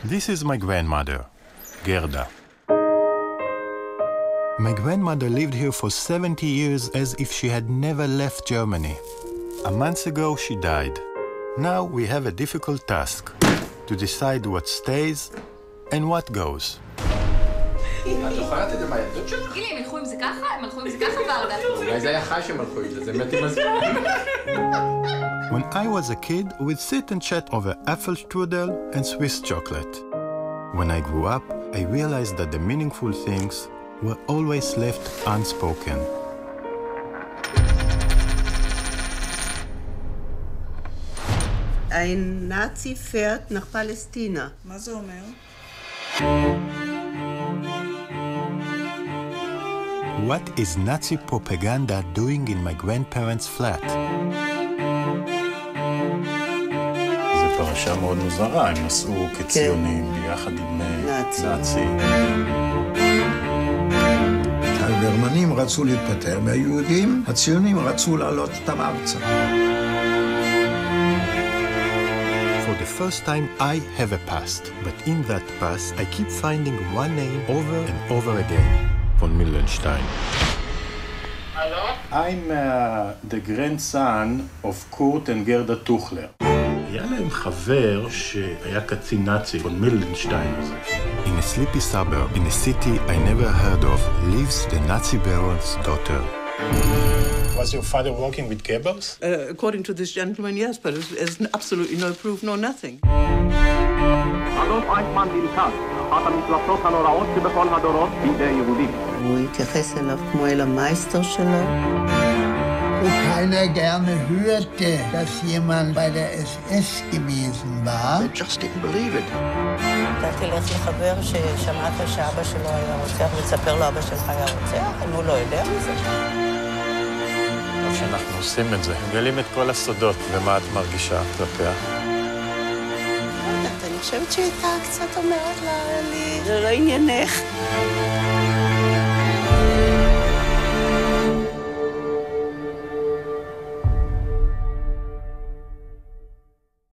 This is my grandmother, Gerda. My grandmother lived here for 70 years as if she had never left Germany. A month ago, she died. Now we have a difficult task, to decide what stays and what goes. את זוכרת את זה מהילדות שלך? גילי, הם הלכו עם זה ככה? הם הלכו עם זה ככה ורדה? אולי זה היה חי שהם הלכו עם זה, זה מת עם הזמן. When I was a kid, we'd sit and chat over Apfelstrudel and Swiss chocolate. When I grew up, I realized that the meaningful things were always left unspoken. Ein Nazi fährt nach Palästina. מה זה אומר? What is Nazi propaganda doing in my grandparents' flat? זו פרשה מאוד מוזרה, הם נסעו כציונים ביחד עם נאצי. הגרמנים רצו להתפטר מהיהודים, הציונים רצו לעלות אותם ארצה. For the first time, I have a past, but in that past, I keep finding one name over and over again. Von Millenstein. Hello? I'm the grandson of Kurt and Gerda Tuchler. היה להם חבר שהיה קצין נאצי, von Millenstein הזה. In a sleepy suburb, in a city I never heard of, lives the Nazi baron's daughter. Was your father working with Goebbels? According to this gentleman, yes, but there's absolutely no proof nor nothing. אדולף אייכמן נלכד, אחת המפלצות הנוראות שבכל הדורות בידי יהודים. הוא התייחס אליו כמו אל המייסטר שלו. Wo keiner gerne hörte, dass jemand bei der SS gewesen war. They just didn't believe it. אתה תלך לחבר ששמעת שאבא שלו היה רוצח ותספר לו אבא שלך היה רוצח, הוא לא יודע מזה. כשאנחנו עושים את זה, מגלים את כל הסודות ומה את מרגישה כלפיה. אני חושבת שהייתה קצת אומרת לי, זה לא עניינך.